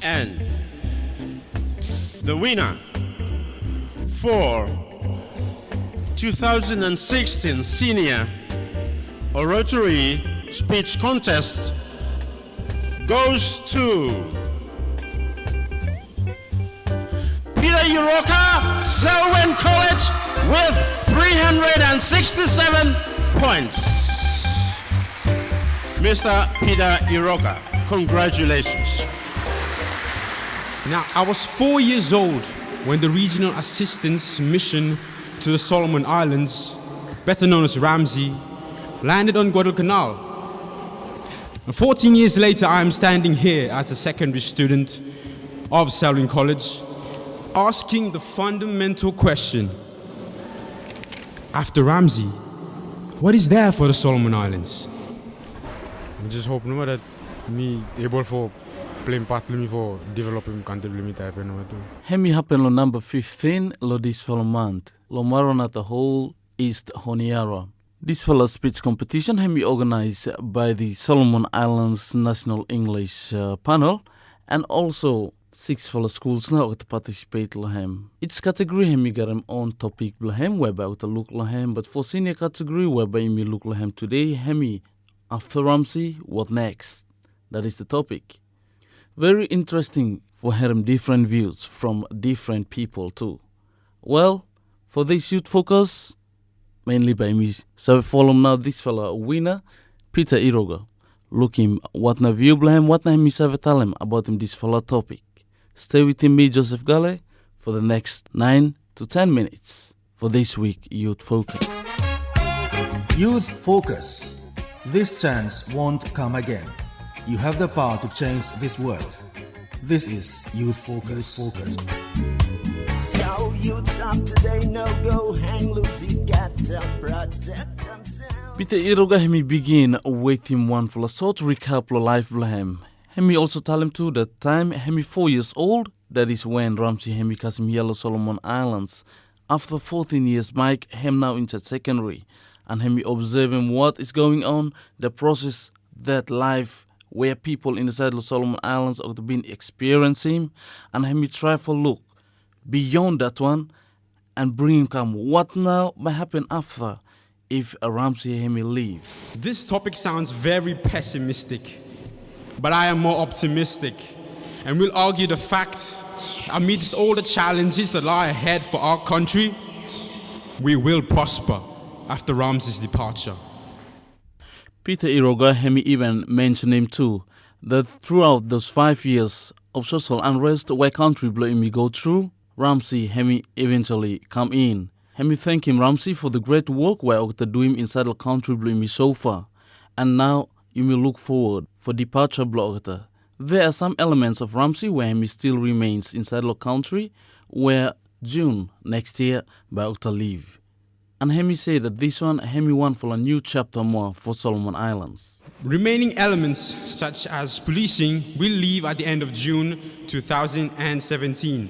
And the winner for 2016 Senior Oratory Speech Contest goes to Peter Iroga, Selwyn College, with 367 points. Mr. Peter Iroga, congratulations. Now, I was 4 years old when the Regional Assistance Mission to the Solomon Islands, better known as RAMSI, landed on Guadalcanal. And 14 years later, I am standing here as a secondary student of Selwyn College, asking the fundamental question: after RAMSI, what is there for the Solomon Islands? I just hope that me able for playing part for developing country type and Hemi happen on number 15 lo this fellow month. Lo maron at the whole East Honiara. This fellow speech competition hemi organized by the Solomon Islands National English Panel, and also 6 fellow schools now to participate lahem. Each category hemi got him own topic lahem whereby to look lahem, but for senior category whereby me look lahem today hemi after RAMSI, what next? That is the topic. Very interesting for hearing different views from different people too. Well, for this youth focus, mainly by me, so we follow now this fellow winner, Peter Iroga. Look him, what na view him, what na him tell him about him this fellow topic. Stay with me, Joseph Gale, for the next 9 to 10 minutes for this week Youth Focus. Youth Focus. This chance won't come again. You have the power to change this world. This is Youth Focus. So youths up today, no go hang loose, you got to protect themselves. Peter Iroga hemi begin wait him one for a short recap of life blahem. Hemi also tell him too that time hemi 4 years old, that is when RAMSI hemi kasim yellow Solomon Islands. After 14 years Mike hem now into secondary, and hemi observing what is going on, the process that life where people inside the Solomon Islands have been experiencing, and hemi try for look beyond that one and bring him come what now might happen after if a RAMSI hemi leave. This topic sounds very pessimistic, but I am more optimistic, and will argue the fact amidst all the challenges that lie ahead for our country, we will prosper after RAMSI's departure. Peter Iroga hemi even mentioned him too, that throughout those 5 years of social unrest where country me go through, RAMSI hemi eventually come in. Hemi thank him RAMSI for the great work where Okta do him inside the country me so far, and now you may look forward for departure Okta. There are some elements of RAMSI where hemi still remains inside the country, where June next year by Okta leave. And hemi say that this one hemi want for a new chapter more for Solomon Islands. Remaining elements such as policing will leave at the end of June 2017,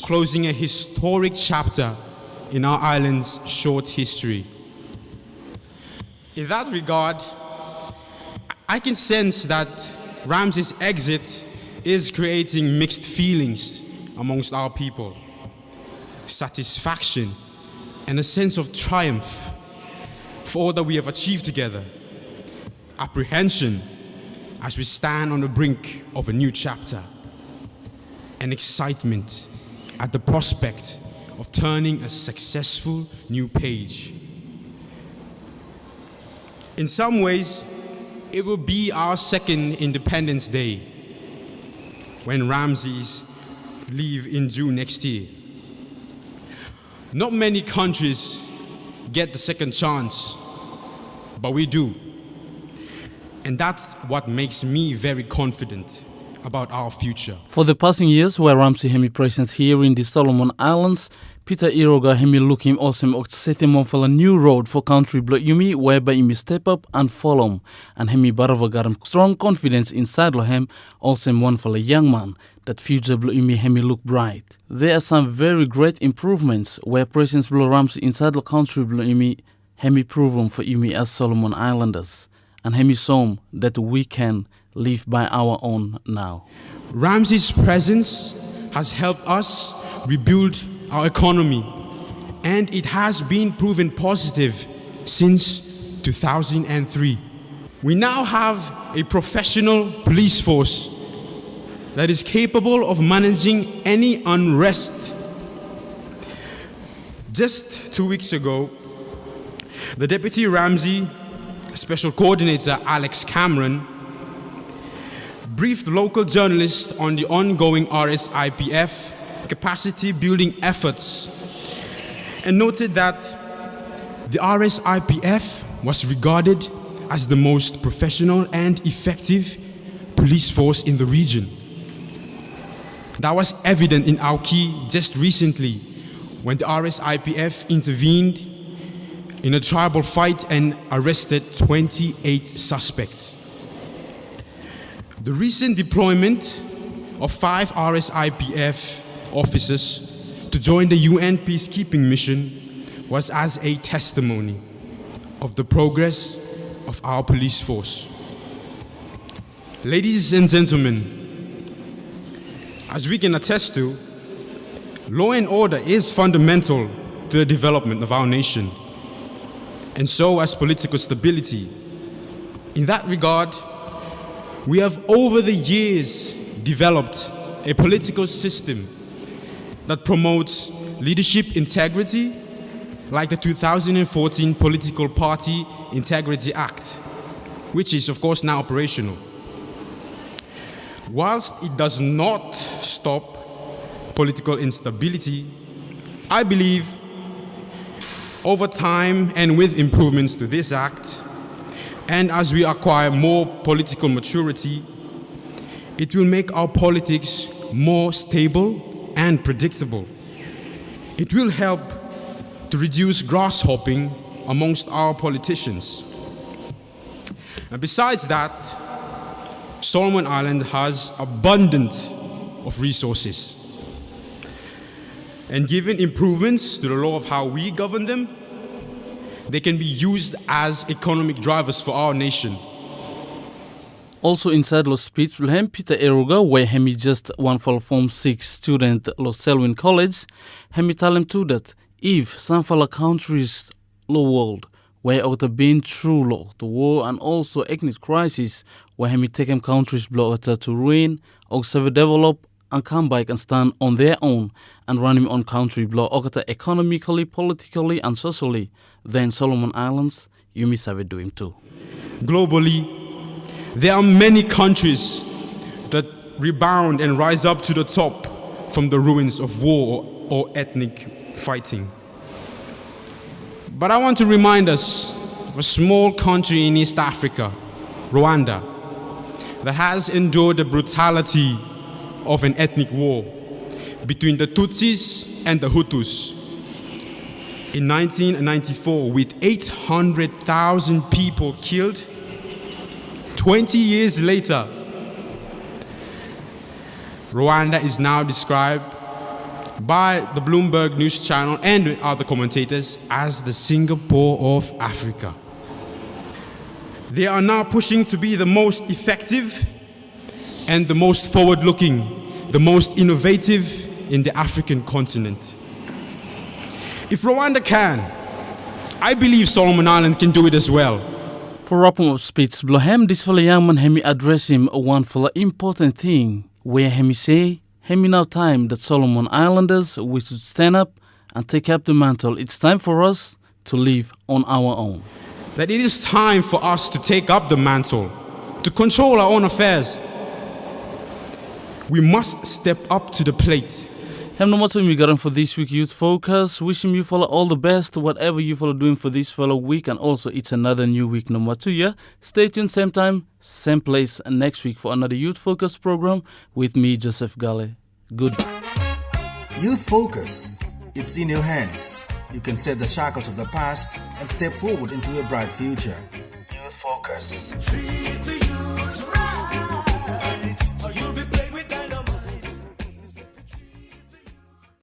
closing a historic chapter in our island's short history. In that regard, I can sense that RAMSI's exit is creating mixed feelings amongst our people. Satisfaction and a sense of triumph for all that we have achieved together. Apprehension as we stand on the brink of a new chapter. And excitement at the prospect of turning a successful new page. In some ways, it will be our second Independence Day when RAMSI's leave in June next year. Not many countries get the second chance, but we do. And that's what makes me very confident about our future. For the passing years where RAMSI hemi present here in the Solomon Islands, Peter Iroga hemi looking awesome or setting on for a new road for country blood yumi whereby hemi step up and follow, and hemi barava garam strong confidence inside of him also one for a young man that future Blue Imi Hemi look bright. There are some very great improvements where President Blue RAMSI inside the country Blue Imi Hemi proven for Imi as Solomon Islanders and Hemi som that we can live by our own now. RAMSI's presence has helped us rebuild our economy, and it has been proven positive since 2003. We now have a professional police force that is capable of managing any unrest. Just 2 weeks ago, the Deputy RAMSI Special Coordinator Alex Cameron briefed local journalists on the ongoing RSIPF capacity building efforts and noted that the RSIPF was regarded as the most professional and effective police force in the region. That was evident in Auki just recently when the RSIPF intervened in a tribal fight and arrested 28 suspects. The recent deployment of 5 RSIPF officers to join the UN peacekeeping mission was as a testimony of the progress of our police force. Ladies and gentlemen, as we can attest to, law and order is fundamental to the development of our nation, and so as political stability. In that regard, we have over the years developed a political system that promotes leadership integrity, like the 2014 Political Party Integrity Act, which is of course now operational. Whilst it does not stop political instability, I believe over time and with improvements to this act, and as we acquire more political maturity, it will make our politics more stable and predictable. It will help to reduce grasshopping amongst our politicians. And besides that, Solomon Island has abundant of resources. And given improvements to the law of how we govern them, they can be used as economic drivers for our nation. Also inside Los Speech, Peter Iroga, where Hemi just one for Form 6 student Los Selwyn College, Hemi tell him too that if some fellow countries low world where after been through law, the war and also ethnic crisis, where Hemi take him countries blow to ruin, also develop and come back and stand on their own and run him on country blow economically, politically and socially, then Solomon Islands, you miss have it do him too. Globally, there are many countries that rebound and rise up to the top from the ruins of war or ethnic fighting. But I want to remind us of a small country in East Africa, Rwanda, that has endured the brutality of an ethnic war between the Tutsis and the Hutus. In 1994, with 800,000 people killed, 20 years later, Rwanda is now described by the Bloomberg News Channel and other commentators as the Singapore of Africa. They are now pushing to be the most effective and the most forward-looking, the most innovative in the African continent. If Rwanda can, I believe Solomon Islands can do it as well. For wrapping up speech, Blohem, this fellow young man, Hemi address him one for important thing, where Hemi say, Hemi now time that Solomon Islanders, we should stand up and take up the mantle. It's time for us to live on our own. That it is time for us to take up the mantle, to control our own affairs. We must step up to the plate. Hem no matter we got him for this week Youth Focus. Wishing you follow all the best, whatever you follow doing for this fellow week, and also it's another new week number 2. Yeah, stay tuned, same time, same place, next week for another Youth Focus program with me, Joseph Gale. Goodbye. Youth Focus. It's in your hands. You can set the shackles of the past and step forward into a bright future. Youth Focus.